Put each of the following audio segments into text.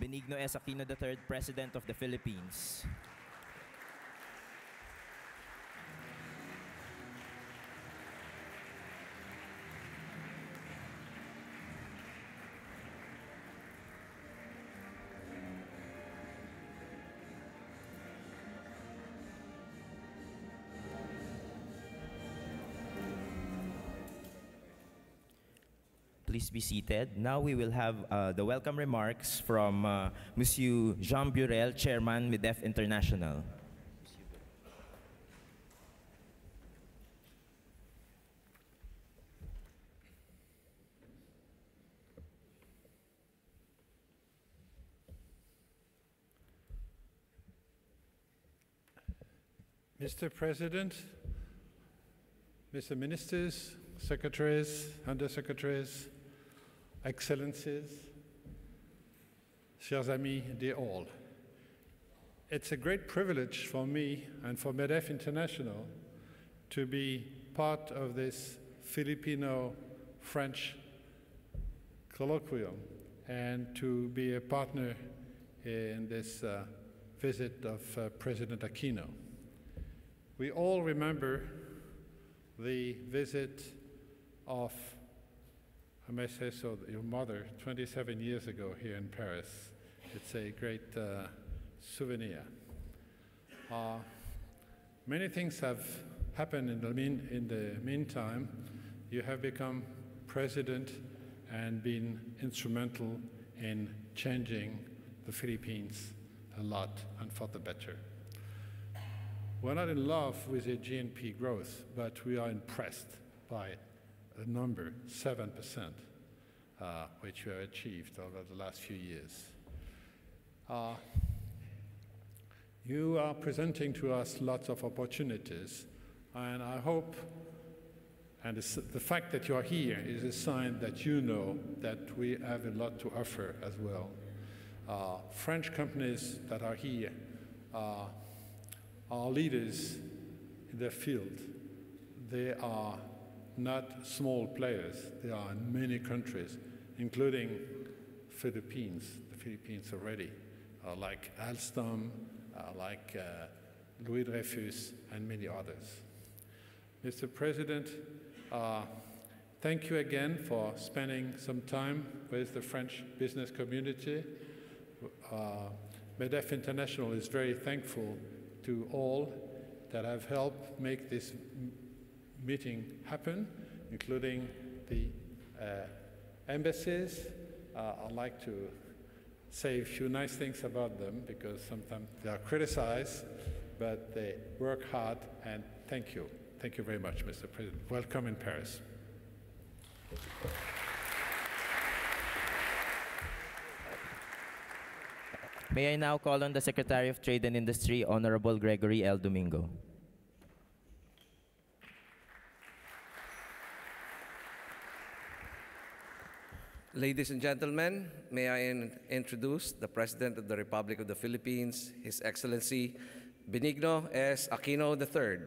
Benigno S. Aquino III, President of the Philippines. Please be seated. Now we will have the welcome remarks from Monsieur Jean Burel, Chairman, MEDEF International. Mr. President, Mr. Ministers, Secretaries, Undersecretaries, Excellencies, chers amis, dear all. It's a great privilege for me and for MEDEF International to be part of this Filipino-French colloquium and to be a partner in this visit of President Aquino. We all remember the visit of, I may say so, your mother 27 years ago here in Paris. It's a great souvenir. Many things have happened in the meantime. You have become president and been instrumental in changing the Philippines a lot and for the better. We're not in love with the GNP growth, but we are impressed by the number, 7%, which we have achieved over the last few years. You are presenting to us lots of opportunities, and I hope, and the fact that you are here is a sign that you know that we have a lot to offer as well. French companies that are here are leaders in their field. They are not small players. They are in many countries, including Philippines, the Philippines already, like Alstom, like Louis Dreyfus, and many others. Mr. President, thank you again for spending some time with the French business community. MEDEF International is very thankful to all that have helped make this meeting happen, including the embassies. I'd like to say a few nice things about them because sometimes they are criticized, but they work hard, and thank you. Thank you very much, Mr. President. Welcome in Paris. May I now call on the Secretary of Trade and Industry, Honorable Gregory L. Domingo. Ladies and gentlemen, may I introduce the President of the Republic of the Philippines, His Excellency Benigno S. Aquino III.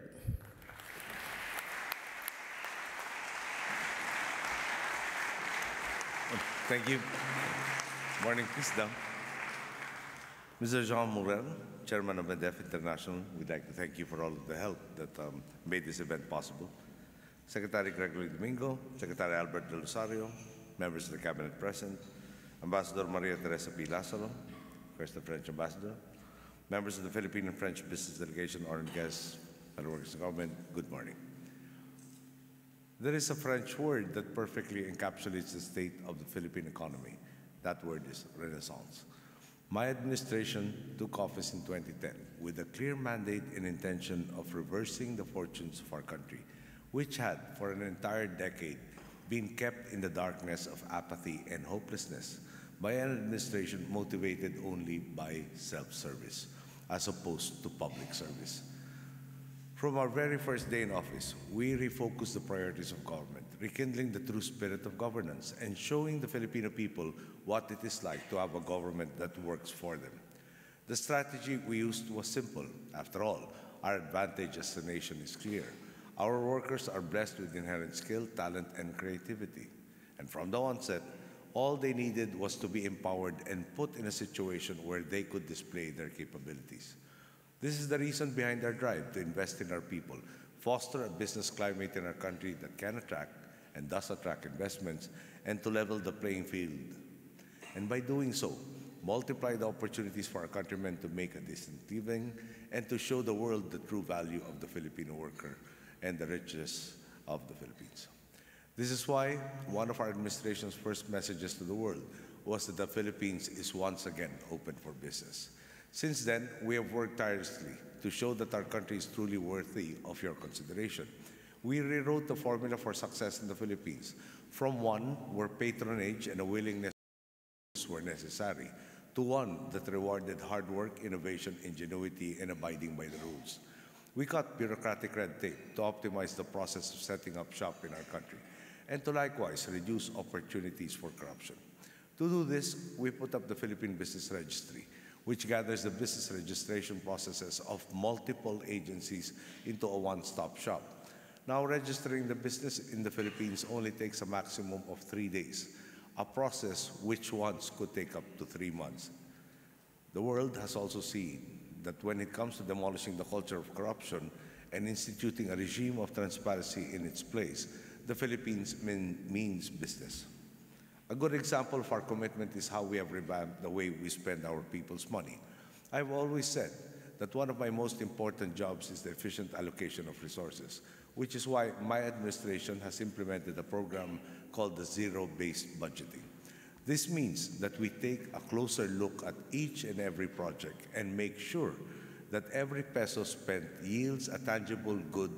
Thank you. Morning, please down. Mr. Jean Burel, Chairman of MEDEF International, we'd like to thank you for all of the help that made this event possible. Secretary Gregory Domingo, Secretary Albert Del Rosario, members of the Cabinet present, Ambassador Maria Teresa P. Lazaro, first the French Ambassador, members of the Philippine and French Business Delegation, honored guests, fellow workers of government, good morning. There is a French word that perfectly encapsulates the state of the Philippine economy. That word is renaissance. My administration took office in 2010 with a clear mandate and intention of reversing the fortunes of our country, which had, for an entire decade, been kept in the darkness of apathy and hopelessness by an administration motivated only by self-service, as opposed to public service. From our very first day in office, we refocused the priorities of government, rekindling the true spirit of governance and showing the Filipino people what it is like to have a government that works for them. The strategy we used was simple. After all, our advantage as a nation is clear. Our workers are blessed with inherent skill, talent, and creativity. And from the onset, All they needed was to be empowered and put in a situation where they could display their capabilities. This is the reason behind our drive to invest in our people, foster a business climate in our country that can attract and does attract investments, and to level the playing field. And by doing so, multiply the opportunities for our countrymen to make a decent living and to show the world the true value of the Filipino worker and the riches of the Philippines. This is why one of our administration's first messages to the world was that the Philippines is once again open for business. Since then, we have worked tirelessly to show that our country is truly worthy of your consideration. We rewrote the formula for success in the Philippines from one where patronage and a willingness were necessary to one that rewarded hard work, innovation, ingenuity, and abiding by the rules. We cut bureaucratic red tape to optimize the process of setting up shop in our country and to likewise reduce opportunities for corruption. To do this, we put up the Philippine Business Registry, which gathers the business registration processes of multiple agencies into a one-stop shop. Now, registering the business in the Philippines only takes a maximum of 3 days, a process which once could take up to 3 months. The world has also seen that when it comes to demolishing the culture of corruption and instituting a regime of transparency in its place, the Philippines means business. A good example of our commitment is how we have revamped the way we spend our people's money. I've always said that one of my most important jobs is the efficient allocation of resources, which is why my administration has implemented a program called the Zero-Based Budgeting. This means that we take a closer look at each and every project and make sure that every peso spent yields a tangible good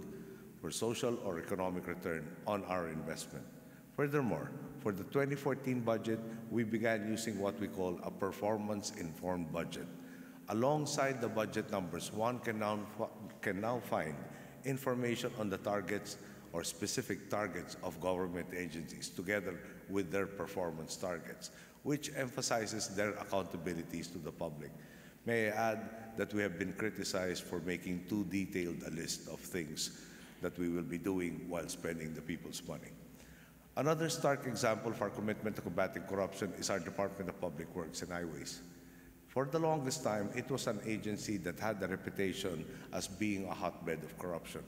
for social or economic return on our investment. Furthermore, for the 2014 budget, we began using what we call a performance-informed budget. Alongside the budget numbers, one can now find information on the targets or specific targets of government agencies together with their performance targets, which emphasizes their accountabilities to the public. May I add that we have been criticized for making too detailed a list of things that we will be doing while spending the people's money. Another stark example of our commitment to combating corruption is our Department of Public Works and Highways. For the longest time, it was an agency that had the reputation as being a hotbed of corruption.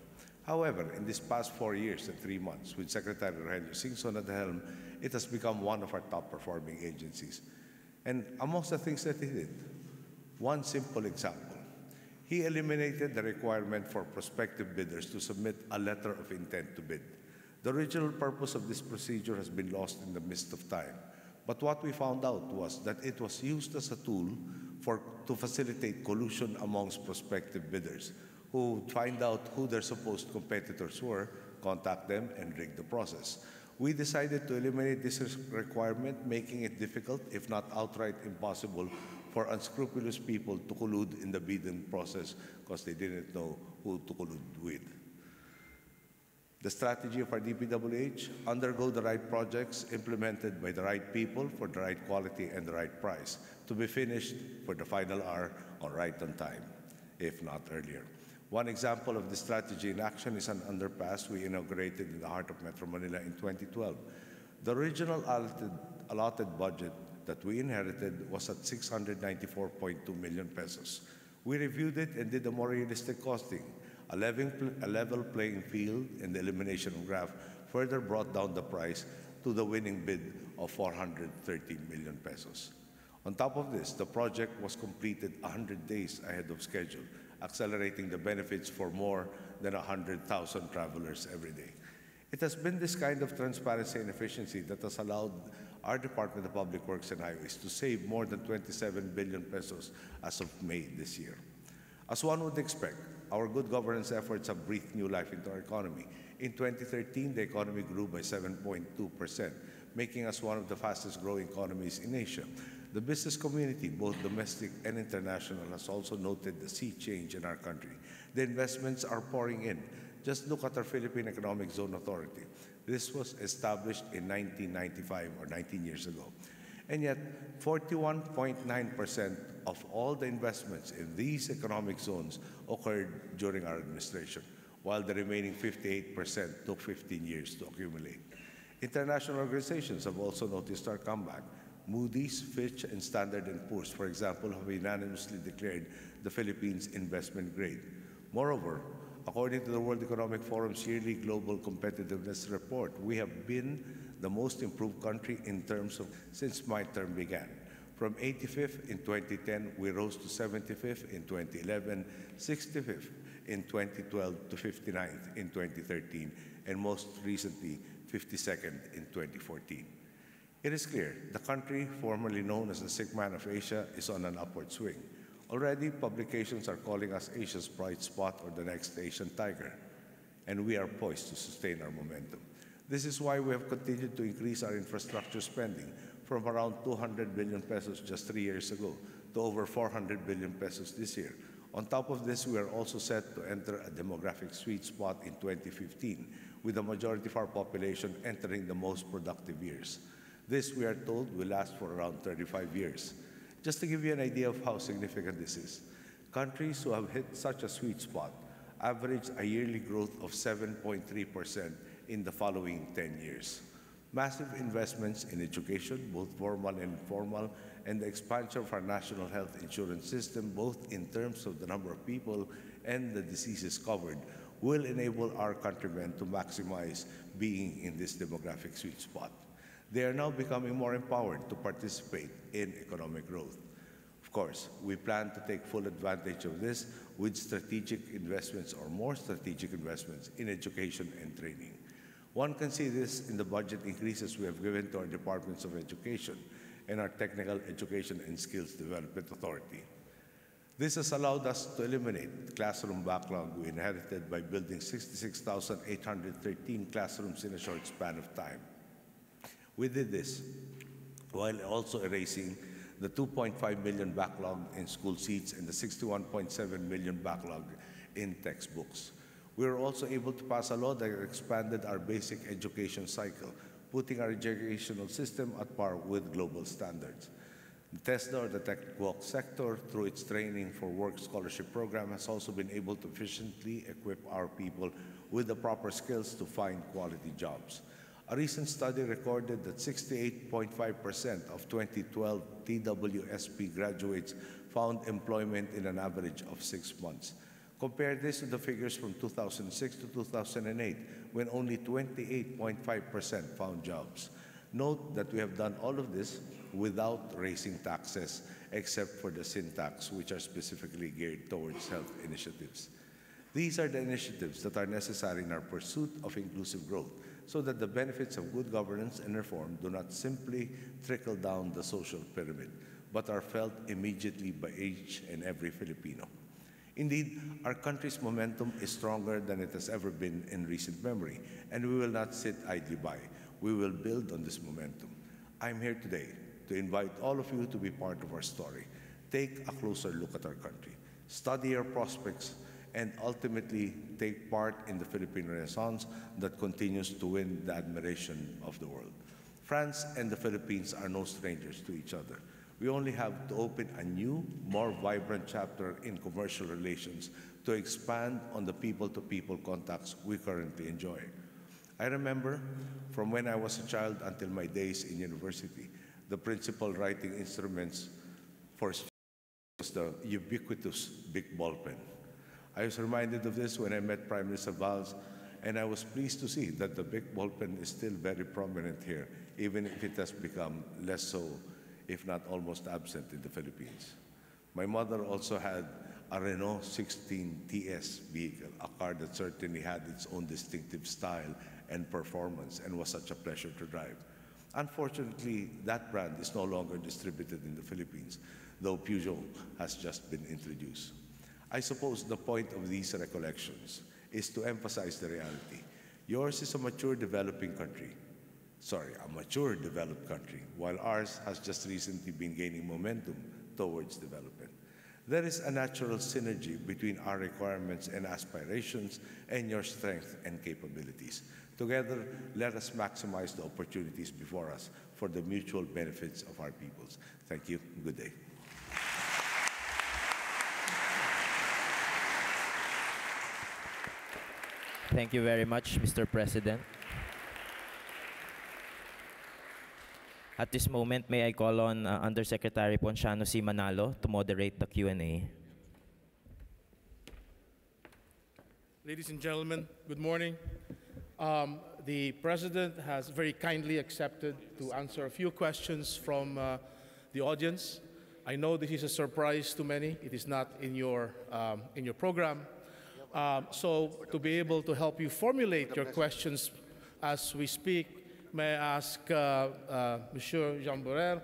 However, in these past 4 years and 3 months, with Secretary Rogelio Singson at the helm, it has become one of our top-performing agencies. And amongst the things that he did, one simple example, he eliminated the requirement for prospective bidders to submit a letter of intent to bid. The original purpose of this procedure has been lost in the mist of time. But what we found out was that it was used as a tool to facilitate collusion amongst prospective bidders who would find out who their supposed competitors were, contact them, and rig the process. We decided to eliminate this requirement, making it difficult, if not outright impossible, for unscrupulous people to collude in the bidding process because they didn't know who to collude with. The strategy of our DPWH: undergo the right projects implemented by the right people for the right quality and the right price, to be finished for the final hour or right on time, if not earlier. One example of this strategy in action is an underpass we inaugurated in the heart of Metro Manila in 2012. The original allotted budget that we inherited was at 694.2 million pesos. We reviewed it and did a more realistic costing. A level playing field and the elimination of graft further brought down the price to the winning bid of 413 million pesos. On top of this, the project was completed 100 days ahead of schedule, accelerating the benefits for more than 100,000 travelers every day. It has been this kind of transparency and efficiency that has allowed our Department of Public Works and Highways to save more than 27 billion pesos as of May this year. As one would expect, our good governance efforts have breathed new life into our economy. In 2013, the economy grew by 7.2%, making us one of the fastest growing economies in Asia. The business community, both domestic and international, has also noted the sea change in our country. The investments are pouring in. Just look at our Philippine Economic Zone Authority. This was established in 1995 or 19 years ago. And yet, 41.9% of all the investments in these economic zones occurred during our administration, while the remaining 58% took 15 years to accumulate. International organizations have also noticed our comeback. Moody's, Fitch, and Standard & Poor's, for example, have unanimously declared the Philippines investment grade. Moreover, according to the World Economic Forum's yearly Global Competitiveness Report, we have been the most improved country in terms of since my term began. From 85th in 2010, we rose to 75th in 2011, 65th in 2012 to 59th in 2013, and most recently, 52nd in 2014. It is clear the country, formerly known as the sick man of Asia, is on an upward swing. Already, publications are calling us Asia's bright spot or the next Asian tiger, and we are poised to sustain our momentum. This is why we have continued to increase our infrastructure spending from around 200 billion pesos just 3 years ago to over 400 billion pesos this year. On top of this, we are also set to enter a demographic sweet spot in 2015, with the majority of our population entering the most productive years. This, we are told, will last for around 35 years. Just to give you an idea of how significant this is, countries who have hit such a sweet spot average a yearly growth of 7.3% in the following 10 years. Massive investments in education, both formal and informal, and the expansion of our national health insurance system, both in terms of the number of people and the diseases covered, will enable our countrymen to maximize being in this demographic sweet spot. They are now becoming more empowered to participate in economic growth. Of course, we plan to take full advantage of this with strategic investments or more strategic investments in education and training. One can see this in the budget increases we have given to our departments of education and our Technical Education and Skills Development Authority. This has allowed us to eliminate the classroom backlog we inherited by building 66,813 classrooms in a short span of time. We did this while also erasing the 2.5 million backlog in school seats and the 61.7 million backlog in textbooks. We were also able to pass a law that expanded our basic education cycle, putting our educational system at par with global standards. The TESDA, or the technical sector, through its Training for Work Scholarship Program, has also been able to efficiently equip our people with the proper skills to find quality jobs. A recent study recorded that 68.5% of 2012 TWSP graduates found employment in an average of 6 months. Compare this to the figures from 2006 to 2008, when only 28.5% found jobs. Note that we have done all of this without raising taxes, except for the sin tax, which are specifically geared towards health initiatives. These are the initiatives that are necessary in our pursuit of inclusive growth, so that the benefits of good governance and reform do not simply trickle down the social pyramid, but are felt immediately by each and every Filipino. Indeed, our country's momentum is stronger than it has ever been in recent memory, and we will not sit idly by. We will build on this momentum. I'm here today to invite all of you to be part of our story. Take a closer look at our country, study our prospects, and ultimately take part in the Philippine Renaissance that continues to win the admiration of the world. France and the Philippines are no strangers to each other. We only have to open a new, more vibrant chapter in commercial relations to expand on the people-to-people contacts we currently enjoy. I remember from when I was a child until my days in university, the principal writing instruments for students was the ubiquitous big ball pen. I was reminded of this when I met Prime Minister Valls, and I was pleased to see that the big ball pen is still very prominent here, even if it has become less so, if not almost absent in the Philippines. My mother also had a Renault 16 TS vehicle, a car that certainly had its own distinctive style and performance and was such a pleasure to drive. Unfortunately, that brand is no longer distributed in the Philippines, though Peugeot has just been introduced. I suppose the point of these recollections is to emphasize the reality. Yours is a mature developed country, while ours has just recently been gaining momentum towards development. There is a natural synergy between our requirements and aspirations and your strength and capabilities. Together, let us maximize the opportunities before us for the mutual benefits of our peoples. Thank you. Good day. Thank you very much, Mr. President. At this moment, may I call on Undersecretary Ponciano C. Manalo to moderate the Q&A. Ladies and gentlemen, good morning. The President has very kindly accepted to answer a few questions from the audience. I know this is a surprise to many. It is not in your program. So to be able to help you formulate your questions as we speak, may I ask Monsieur Jean Borrell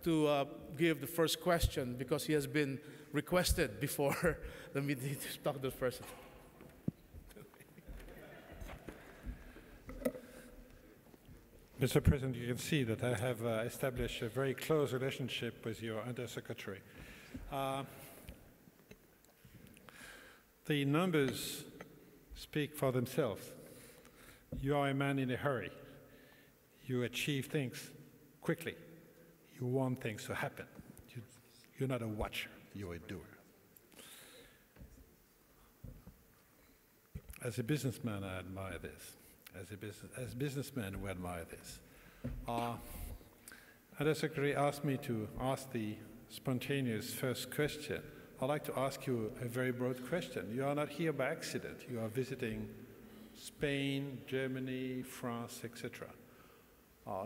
to give the first question because he has been requested before the meeting to talk to the President. Mr. President, you can see that I have established a very close relationship with your Undersecretary. The numbers speak for themselves. You are a man in a hurry. You achieve things quickly. You want things to happen. You're not a watcher, you're a doer. As a businessman, I admire this. As businessmen, we admire this. Undersecretary asked me to ask the spontaneous first question. I'd like to ask you a very broad question. You are not here by accident. You are visiting Spain, Germany, France, etc.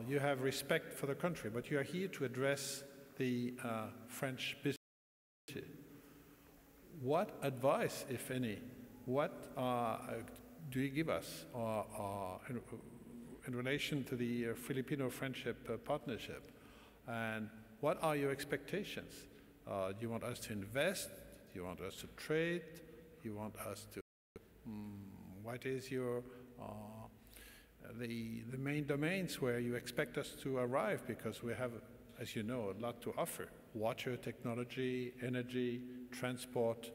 You have respect for the country, but you are here to address the French business. What advice, if any, what do you give us in relation to the Filipino-friendship partnership? And what are your expectations? Do you want us to invest? Do you want us to trade? Do you want us to... what is your... the main domains where you expect us to arrive? Because we have, as you know, a lot to offer. Water technology, energy, transport,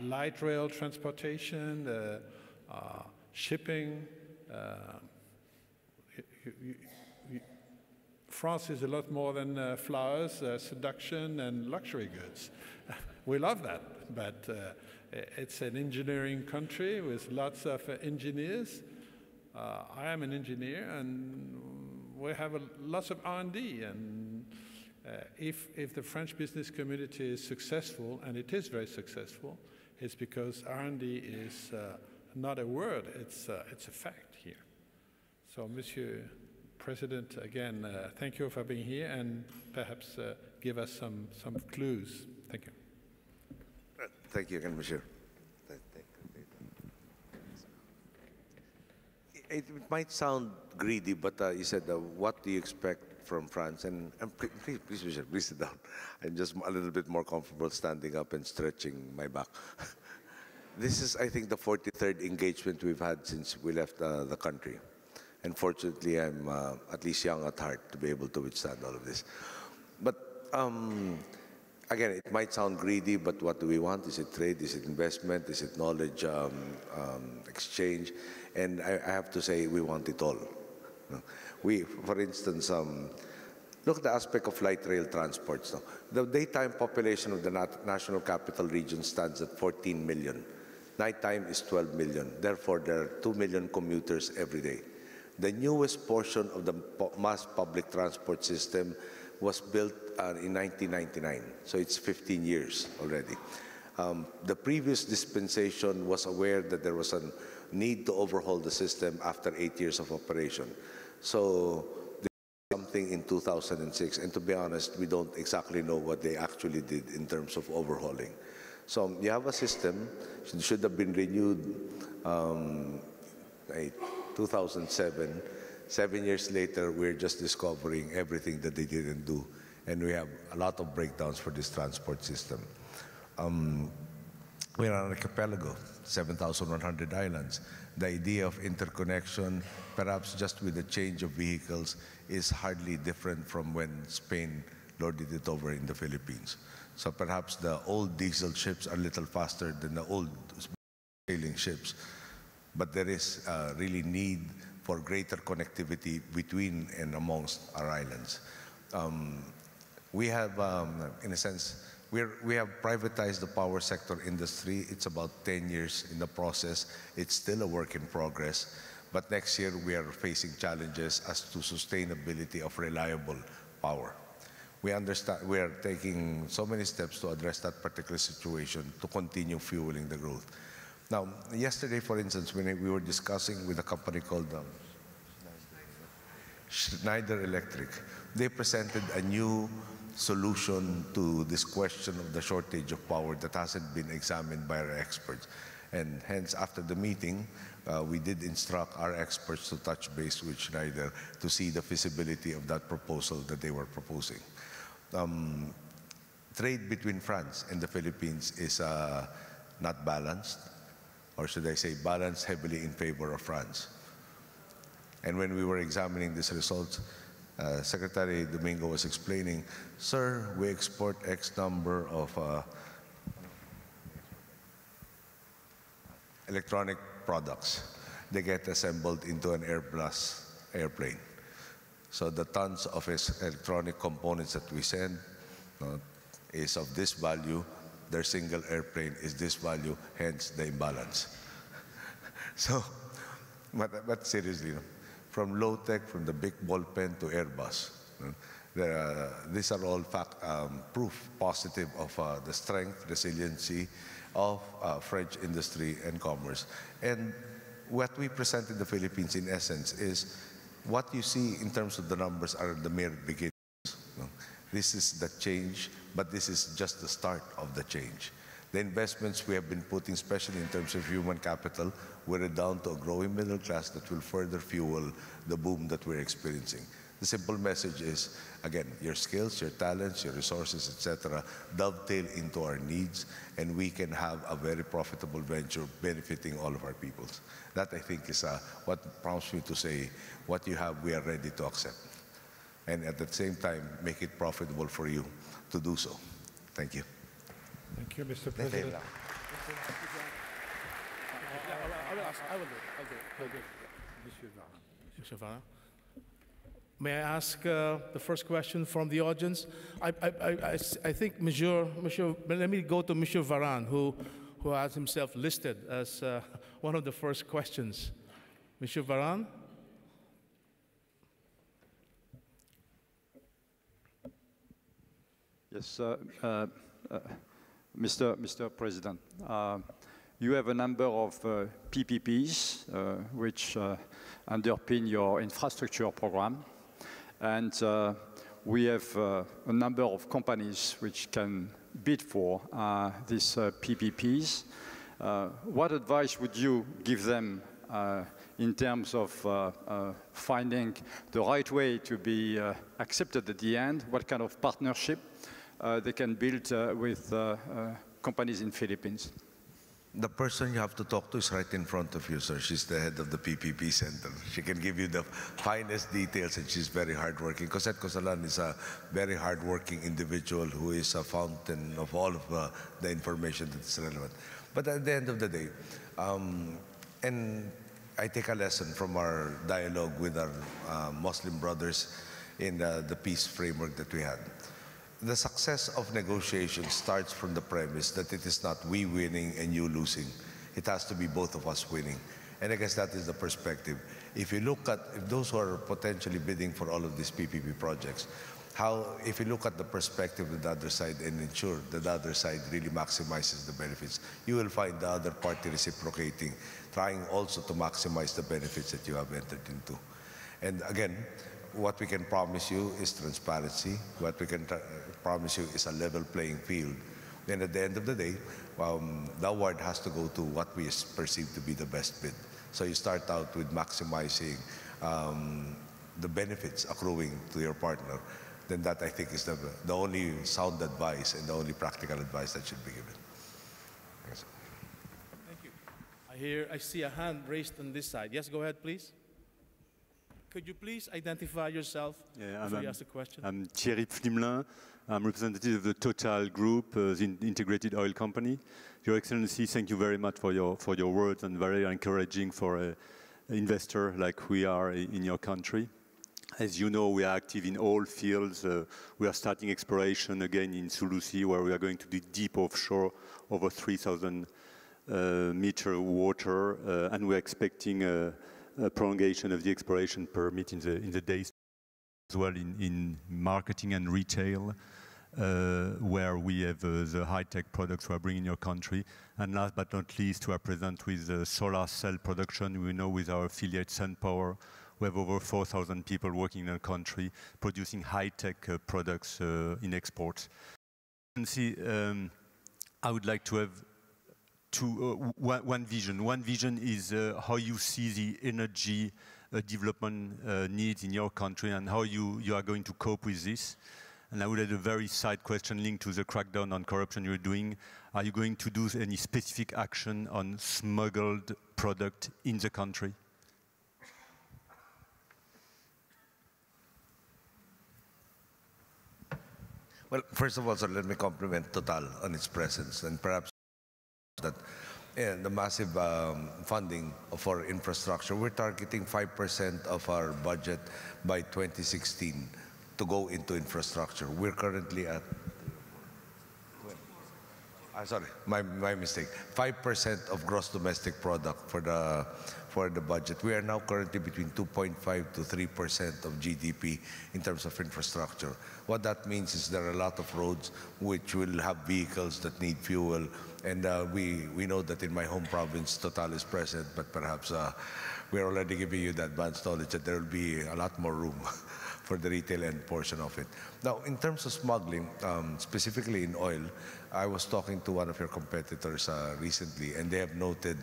light rail transportation, shipping. France is a lot more than flowers, seduction, and luxury goods. We love that, but it's an engineering country with lots of engineers. I am an engineer, and we have lots of R&D. And if the French business community is successful, and it is very successful, it's because R&D is not a word, it's a fact here. So, Monsieur President, again, thank you for being here, and perhaps give us some clues. Thank you. Thank you again, Monsieur. It might sound greedy, but you said, what do you expect from France? And please, Monsieur, please sit down. I'm just a little bit more comfortable standing up and stretching my back. This is, I think, the 43rd engagement we've had since we left the country. And fortunately, I'm at least young at heart to be able to withstand all of this. But again, it might sound greedy, but what do we want? Is it trade? Is it investment? Is it knowledge exchange? And I have to say, we want it all. We, for instance, look at the aspect of light rail transports. The daytime population of the National Capital Region stands at 14 million. Nighttime is 12 million. Therefore, there are 2 million commuters every day. The newest portion of the mass public transport system was built in 1999, so it's 15 years already. The previous dispensation was aware that there was a need to overhaul the system after 8 years of operation. So they did something in 2006, and to be honest, we don't exactly know what they actually did in terms of overhauling. So you have a system, it should have been renewed 2007. 7 years later, we're just discovering everything that they didn't do, and we have a lot of breakdowns for this transport system. We're an archipelago, 7,100 islands. The idea of interconnection, perhaps just with the change of vehicles, is hardly different from when Spain lorded it over in the Philippines. So perhaps the old diesel ships are a little faster than the old sailing ships, but there is really need for greater connectivity between and amongst our islands. We have, in a sense, we have privatized the power sector industry. It's about 10 years in the process. It's still a work in progress. But next year, we are facing challenges as to sustainability of reliable power. We understand we are taking so many steps to address that particular situation to continue fueling the growth. Now, yesterday, for instance, when we were discussing with a company called Schneider Electric, they presented a new solution to this question of the shortage of power that hasn't been examined by our experts. And hence, after the meeting, we did instruct our experts to touch base with Schneider to see the feasibility of that proposal that they were proposing. Trade between France and the Philippines is not balanced, or should I say balanced heavily in favor of France. And when we were examining these results, Secretary Domingo was explaining, sir, we export X number of electronic products. They get assembled into an Airbus airplane. So the tons of electronic components that we send is of this value. Their single airplane is this value, hence the imbalance. So, but seriously, from low-tech, from the big ball pen to Airbus, these are all proof positive of the strength, resiliency of French industry and commerce. And what we present in the Philippines, in essence, is what you see in terms of the numbers are the mere beginnings. This is the change, but this is just the start of the change. The investments we have been putting, especially in terms of human capital, we're down to a growing middle class that will further fuel the boom that we're experiencing. The simple message is, again, your skills, your talents, your resources, etc., dovetail into our needs, and we can have a very profitable venture benefiting all of our peoples. That, I think, is what prompts me to say, what you have, we are ready to accept. And at the same time, make it profitable for you to do so. Thank you. Thank you, Mr. President. I will do it. Mr. Varane. May I ask the first question from the audience? I think, Monsieur, let me go to Monsieur Varane, who has himself listed as one of the first questions. Monsieur Varane? Yes, Mr. President. You have a number of PPPs which underpin your infrastructure program. And we have a number of companies which can bid for these PPPs. What advice would you give them in terms of finding the right way to be accepted at the end? What kind of partnership they can build with companies in Philippines? The person you have to talk to is right in front of you, sir. She's the head of the PPP Center. She can give you the finest details, and she's very hardworking. Cosette Cosalan is a very hardworking individual who is a fountain of all of the information that is relevant. But at the end of the day, and I take a lesson from our dialogue with our Muslim brothers in the peace framework that we had. The success of negotiations starts from the premise that it is not we winning and you losing. It has to be both of us winning. And I guess that is the perspective. If you look at those who are potentially bidding for all of these PPP projects, if you look at the perspective of the other side and ensure that the other side really maximizes the benefits, you will find the other party reciprocating, trying also to maximize the benefits that you have entered into. And again, what we can promise you is transparency. What we can promise you is a level playing field. And at the end of the day, the award has to go to what we perceive to be the best bid. So you start out with maximizing the benefits accruing to your partner. Then that, I think, is the only sound advice and the only practical advice that should be given. Thank you. I see a hand raised on this side. Yes, go ahead, please. Could you please identify yourself before you ask the question? I'm Thierry Flimelin. I'm representative of the Total Group, the integrated oil company. Your Excellency, thank you very much for your words, and very encouraging for an investor like we are in your country. As you know, we are active in all fields. We are starting exploration again in Sulusi, where we are going to do deep offshore, over 3,000 meter water, and we're expecting prolongation of the exploration permit in the days as well in marketing and retail, where we have the high-tech products we are bringing in your country. And last but not least, we are present with solar cell production. We know with our affiliate SunPower, we have over 4,000 people working in the country producing high-tech products in export. And see, I would like to have one vision. One vision is how you see the energy development needs in your country and how you are going to cope with this. And I would add a very side question linked to the crackdown on corruption you're doing. Are you going to do any specific action on smuggled product in the country? Well, first of all, sir, let me compliment Total on its presence and perhaps that the massive funding for infrastructure. We're targeting 5% of our budget by 2016 to go into infrastructure. We're currently at, sorry, my mistake. 5% of gross domestic product for the budget. We are now currently between 2.5 to 3% of GDP in terms of infrastructure. What that means is there are a lot of roads which will have vehicles that need fuel, and we know that in my home province, Total is present, but perhaps we're already giving you the advanced knowledge that there will be a lot more room for the retail end portion of it. Now, in terms of smuggling, specifically in oil, I was talking to one of your competitors recently, and they have noted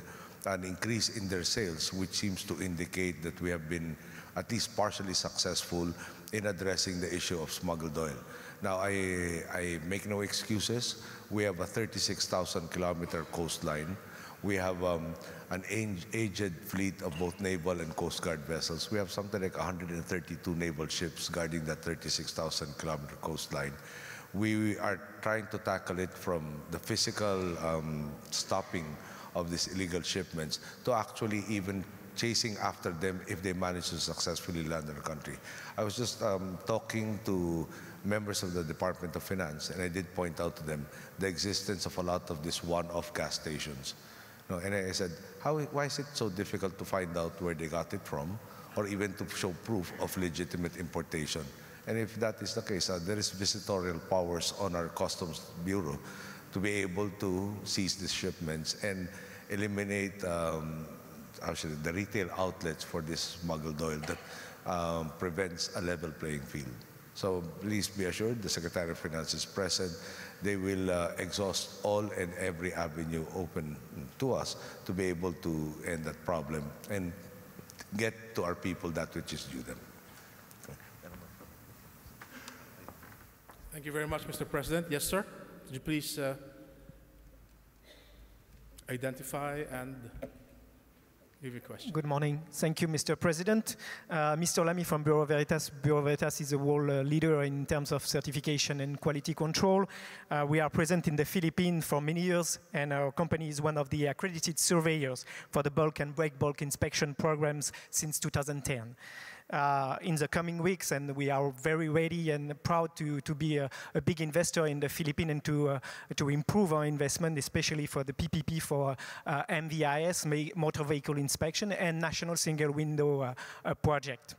an increase in their sales, which seems to indicate that we have been at least partially successful in addressing the issue of smuggled oil. Now, I make no excuses. We have a 36,000-kilometer coastline. We have an aged fleet of both naval and Coast Guard vessels. We have something like 132 naval ships guarding that 36,000-kilometer coastline. We are trying to tackle it from the physical stopping of these illegal shipments to actually even chasing after them if they manage to successfully land in the country. I was just talking to members of the Department of Finance, and I did point out to them the existence of a lot of these one-off gas stations. And I said, why is it so difficult to find out where they got it from, or even to show proof of legitimate importation? And if that is the case, there is visitorial powers on our Customs Bureau to be able to seize these shipments and eliminate the retail outlets for this smuggled oil that prevents a level playing field. So please be assured the Secretary of Finance is present. They will exhaust all and every avenue open to us to be able to end that problem and get to our people that which is due them. Thank you very much, Mr. President. Yes, sir. Could you please identify and give your question? Good morning. Thank you, Mr. President. Mr. Lamy from Bureau Veritas. Bureau Veritas is a world leader in terms of certification and quality control. We are present in the Philippines for many years, and our company is one of the accredited surveyors for the bulk and break bulk inspection programs since 2010. In the coming weeks, and we are very ready and proud to be a big investor in the Philippines and to improve our investment, especially for the PPP for MVIS, motor vehicle inspection, and national single window project.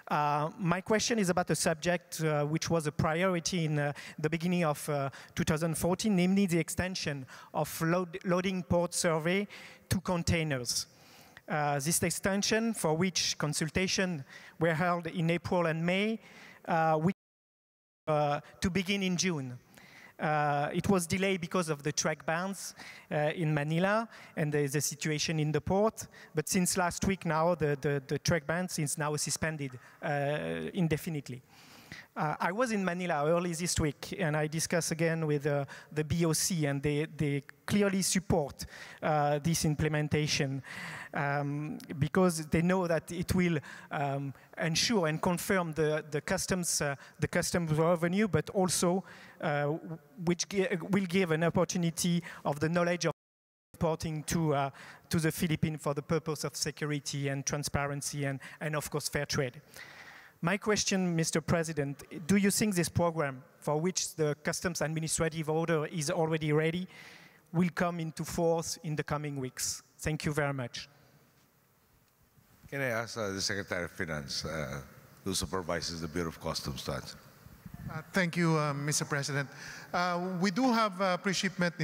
My question is about a subject which was a priority in the beginning of 2014, namely the extension of loading port survey to containers. This extension, for which consultation were held in April and May, to begin in June. It was delayed because of the track bans in Manila and the situation in the port. But since last week now, the track bans is now suspended indefinitely. I was in Manila early this week, and I discussed again with the BOC, and they clearly support this implementation because they know that it will ensure and confirm the customs revenue, but also which will give an opportunity of the knowledge of importing to the Philippines for the purpose of security and transparency and of course fair trade. My question, Mr. President, do you think this program, for which the Customs Administrative Order is already ready, will come into force in the coming weeks? Thank you very much. Can I ask the Secretary of Finance, who supervises the Bureau of Customs, to answer? Thank you, Mr. President. We do have pre-shipment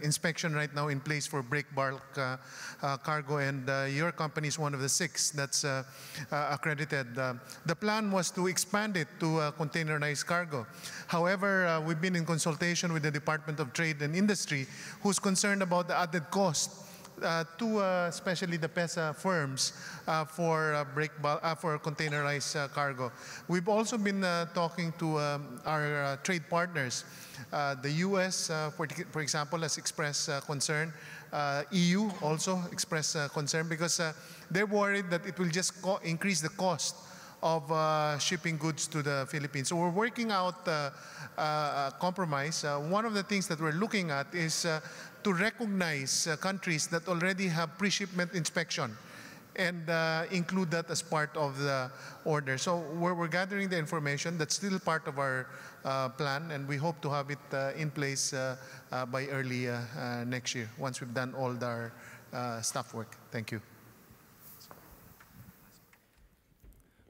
inspection right now in place for break bulk cargo, and your company is one of the 6 that's accredited. The plan was to expand it to containerized cargo. However, we've been in consultation with the Department of Trade and Industry, who's concerned about the added cost to especially the PESA firms for containerized cargo. We've also been talking to our trade partners. The US, for example, has expressed concern. EU also expressed concern because they're worried that it will just increase the cost of shipping goods to the Philippines. So we're working out a compromise. One of the things that we're looking at is to recognize countries that already have pre-shipment inspection and include that as part of the order. So we're gathering the information. That's still part of our plan, and we hope to have it in place by early next year, once we've done all our staff work. Thank you.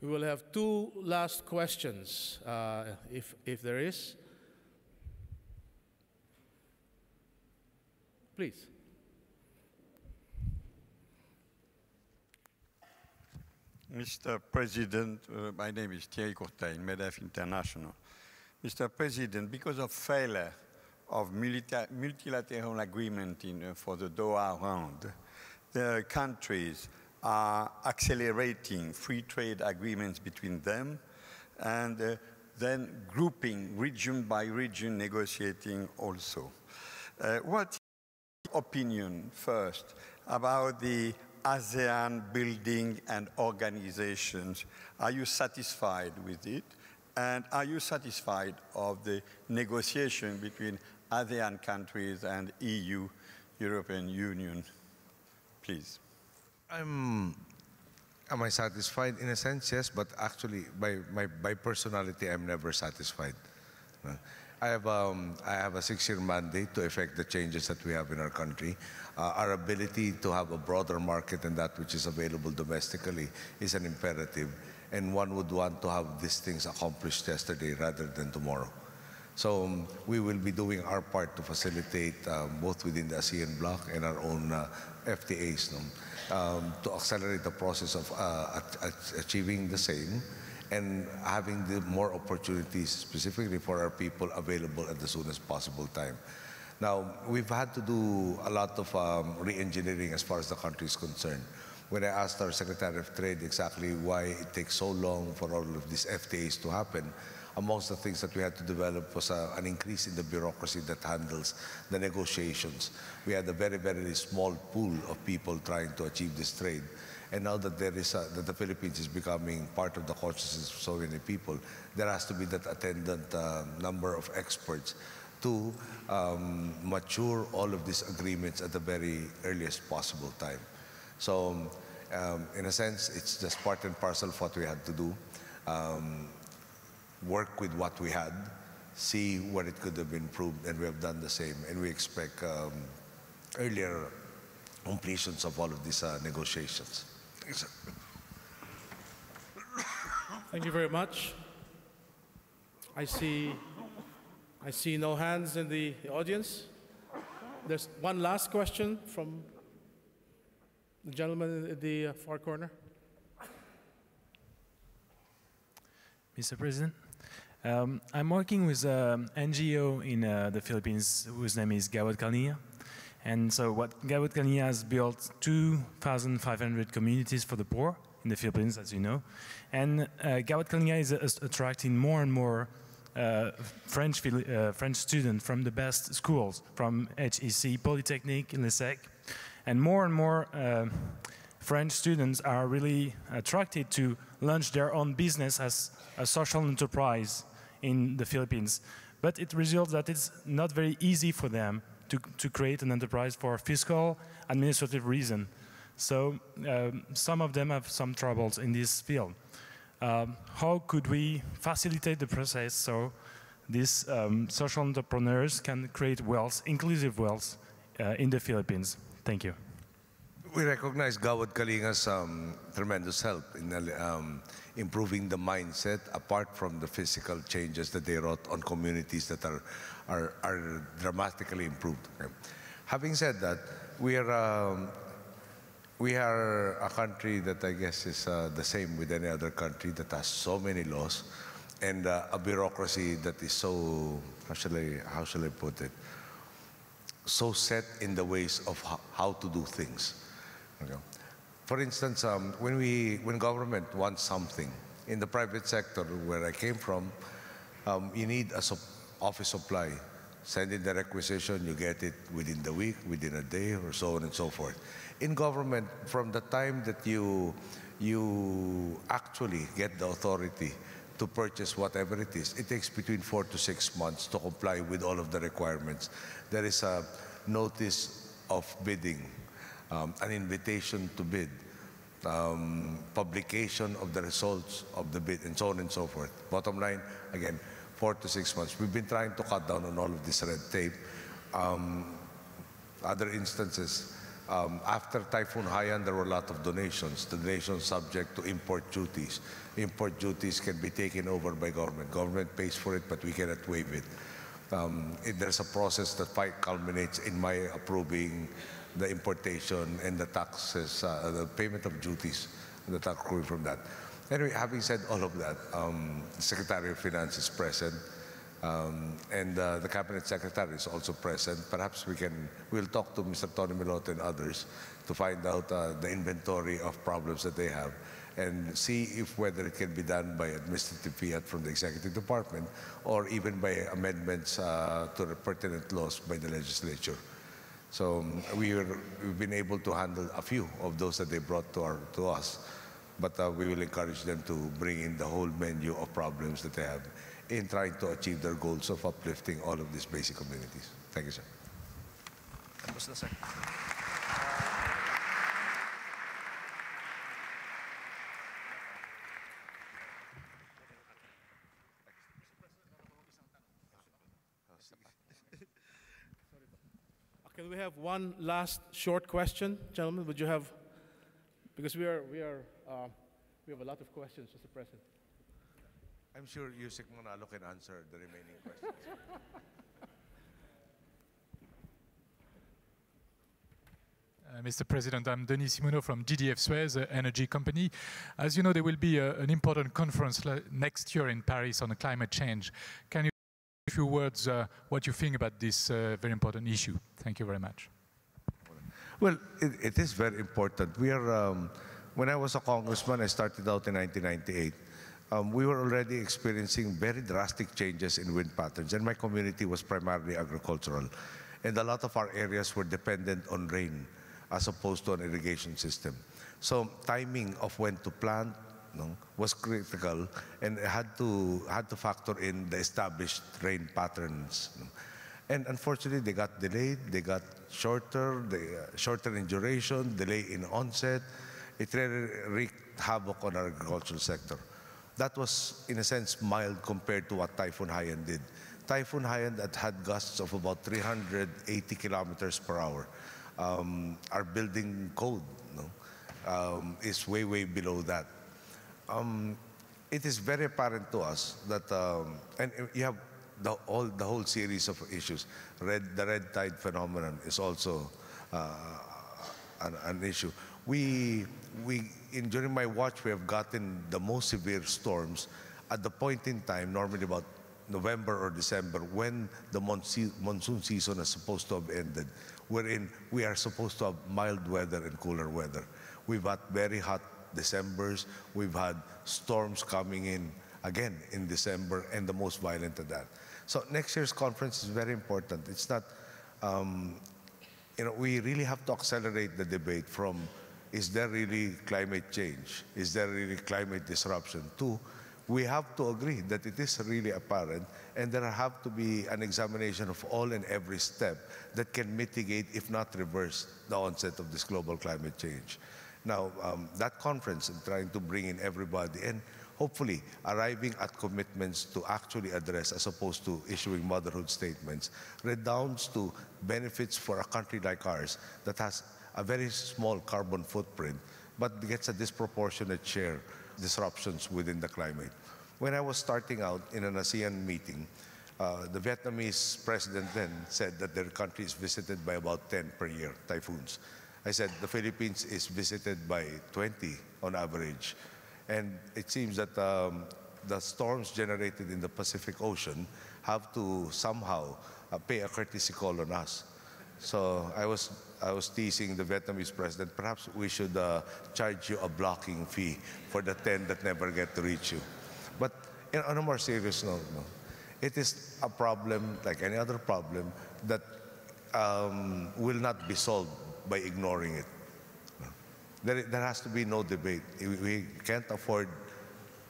We will have 2 last questions, if there is. Please. Mr. President, my name is Thierry Courtain, MEDEF International. Mr. President, because of failure of multilateral agreement for the Doha round, the countries are accelerating free trade agreements between them and then grouping region by region, negotiating also. What is your opinion first about the ASEAN building and organizations? Are you satisfied with it? And are you satisfied of the negotiation between ASEAN countries and EU, European Union? Please. Am I satisfied? In a sense, yes, but actually, by personality, I'm never satisfied. I have a 6-year mandate to effect the changes that we have in our country. Our ability to have a broader market than that which is available domestically is an imperative, and one would want to have these things accomplished yesterday rather than tomorrow. So we will be doing our part to facilitate both within the ASEAN bloc and our own FTAs to accelerate the process of achieving the same and having the more opportunities specifically for our people available at the soonest possible time. Now, we've had to do a lot of re-engineering as far as the country is concerned. When I asked our Secretary of Trade exactly why it takes so long for all of these FTAs to happen, amongst the things that we had to develop was an increase in the bureaucracy that handles the negotiations. We had a very, very small pool of people trying to achieve this trade. And now that that the Philippines is becoming part of the consciousness of so many people, there has to be that attendant number of experts to mature all of these agreements at the very earliest possible time. So, in a sense, it's just part and parcel of what we had to do. Work with what we had, see what it could have improved, and we have done the same. And we expect earlier completions of all of these negotiations. Thank you very much. I see no hands in the audience. There's one last question from the gentleman in the far corner. Mr. President, I'm working with an NGO in the Philippines whose name is Gawad Kalnia. And so what Gawad Kalnia has built 2,500 communities for the poor in the Philippines, as you know. And Gawad Kalnia is attracting more and more French students from the best schools, from HEC, Polytechnic, LESSEC. And more French students are really attracted to launch their own business as a social enterprise in the Philippines. But it results that it's not very easy for them to create an enterprise for fiscal, administrative reason. So some of them have some troubles in this field. How could we facilitate the process so these social entrepreneurs can create wealth, inclusive wealth in the Philippines? Thank you. We recognize Gawad Kalinga's tremendous help in improving the mindset, apart from the physical changes that they wrought on communities that are dramatically improved. Okay. Having said that, we are a country that I guess is the same with any other country that has so many laws and a bureaucracy that is so, how shall I put it, so set in the ways of how to do things. Okay. For instance, when government wants something, in the private sector where I came from, you need a office supply. Send in the requisition, you get it within the week, within a day, or so on and so forth. In government, from the time that you actually get the authority to purchase whatever it is, it takes between 4 to 6 months to comply with all of the requirements. There is a notice of bidding, an invitation to bid, publication of the results of the bid, and so on and so forth. Bottom line, again, 4 to 6 months. We've been trying to cut down on all of this red tape. Other instances, after Typhoon Haiyan, there were a lot of donations. The donations subject to import duties. Import duties can be taken over by government. Government pays for it, but we cannot waive it. There's a process that culminates in my approving the importation and the taxes, the payment of duties, and the tax accruing from that. Anyway, having said all of that, the Secretary of Finance is present, and the Cabinet Secretary is also present. Perhaps we'll talk to Mr. Tony Melote and others to find out the inventory of problems that they have and see if whether it can be done by administrative fiat from the Executive Department or even by amendments to the pertinent laws by the legislature. So we've been able to handle a few of those that they brought to us, but we will encourage them to bring in the whole menu of problems that they have in trying to achieve their goals of uplifting all of these basic communities. Thank you, sir. Can we have one last short question, gentlemen? Would you have, because we have a lot of questions, Mr. President. I'm sure Yusek Manalo can answer the remaining questions. Mr. President, I'm Denis Simoneau from GDF Suez, an energy company. As you know, there will be an important conference next year in Paris on climate change. Can you say a few words what you think about this very important issue? Thank you very much. Well, it is very important. We are, when I was a congressman, I started out in 1998. We were already experiencing very drastic changes in wind patterns, and my community was primarily agricultural. And a lot of our areas were dependent on rain as opposed to an irrigation system. So timing of when to plant was critical, and had to factor in the established rain patterns. And unfortunately, they got delayed, they got shorter in duration, delay in onset. It really wreaked havoc on our agricultural sector. That was, in a sense, mild compared to what Typhoon Haiyan did. Typhoon Haiyan that had gusts of about 380 kilometers per hour. Our building code is way, way below that. It is very apparent to us that, and you have the whole series of issues. The red tide phenomenon is also an issue. During my watch, we have gotten the most severe storms at the point in time, normally about November or December, when the monsoon season is supposed to have ended, wherein we are supposed to have mild weather and cooler weather. We've had very hot Decembers. We've had storms coming in again in December, and the most violent of that. So next year's conference is very important. It's not, we really have to accelerate the debate from, is there really climate change? Is there really climate disruption? To, we have to agree that it is really apparent, and there have to be an examination of all and every step that can mitigate, if not reverse, the onset of this global climate change. Now, that conference, and trying to bring in everybody, and hopefully arriving at commitments to actually address, as opposed to issuing motherhood statements, redounds to benefits for a country like ours that has a very small carbon footprint, but gets a disproportionate share disruptions within the climate. When I was starting out in an ASEAN meeting, the Vietnamese president then said that their country is visited by about 10 per year, typhoons. I said the Philippines is visited by 20 on average. And it seems that the storms generated in the Pacific Ocean have to somehow pay a courtesy call on us. So I was teasing the Vietnamese president, perhaps we should charge you a blocking fee for the 10 that never get to reach you. But on a more serious note, no, it is a problem like any other problem that will not be solved by ignoring it. There has to be no debate. We can't afford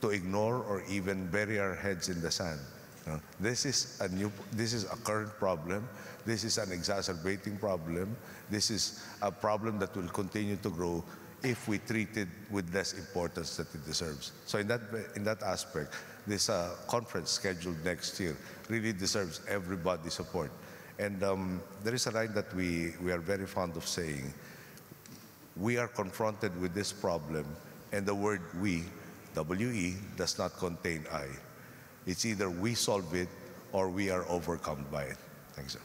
to ignore or even bury our heads in the sand. This is a current problem. This is an exacerbating problem. This is a problem that will continue to grow if we treat it with less importance that it deserves. So in that aspect, this conference scheduled next year really deserves everybody's support. And there is a line that we are very fond of saying. We are confronted with this problem, and the word we, W-E, does not contain I. It's either we solve it or we are overcome by it. Thanks, sir.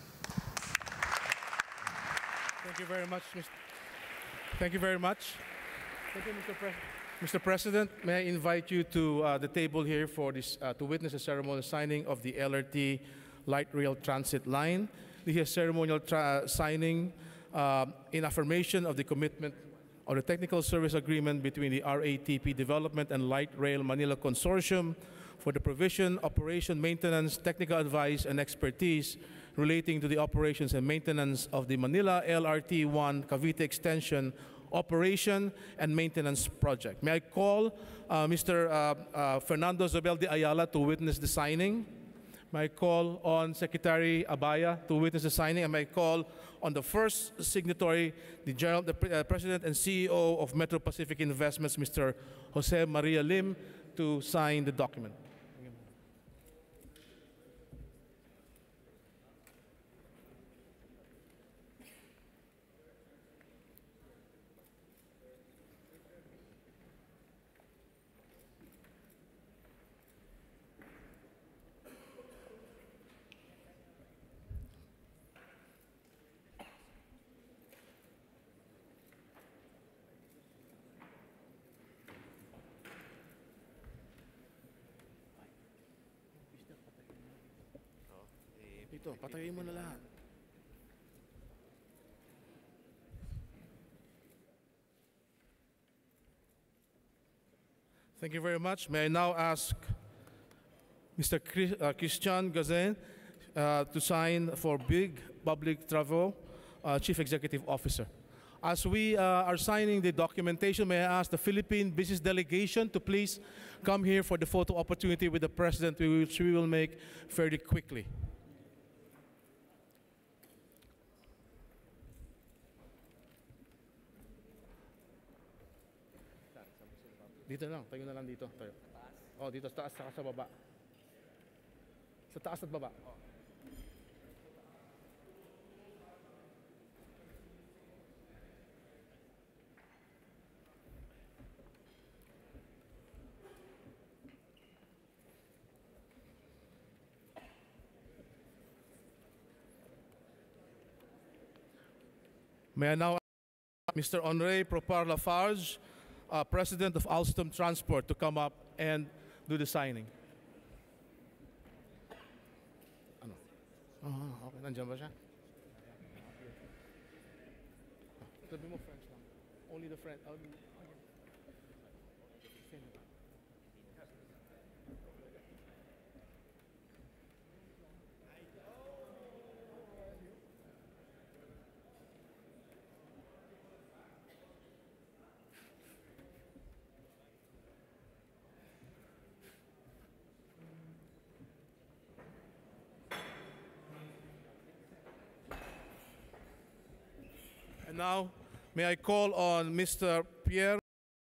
Thank you very much, Thank you very much. Thank you, Mr. President. May I invite you to the table here for this to witness the ceremonial signing of the LRT Light Rail Transit Line. This is ceremonial signing in affirmation of the commitment of the Technical Service Agreement between the RATP Development and Light Rail Manila Consortium for the provision, operation, maintenance, technical advice, and expertise relating to the operations and maintenance of the Manila LRT-1 Cavite Extension operation and maintenance project. May I call Mr. Fernando Zobel de Ayala to witness the signing? May I call on Secretary Abaya to witness the signing? And may I call on the first signatory, the President and CEO of Metro Pacific Investments, Mr. Jose Maria Lim, to sign the document. Ito, patayin mo na lahat. Thank you very much. May I now ask Mr. Christian Gazin to sign for Big Public Travel, Chief Executive Officer. As we are signing the documentation, may I ask the Philippine Business Delegation to please come here for the photo opportunity with the President, which we will make fairly quickly. Dito lang, tayo na lang dito. Tayo. Oh, dito sa taas, saka sa baba. Sa taas at baba. Oh. May I now ask Mr. Honore Propar Lafarge, President of Alstom Transport, to come up and do the signing. Ano? Oh, okay. Nandiyan ba siya? Sabi mo French lang. Only the French. And now, may I call on Mr. Pierre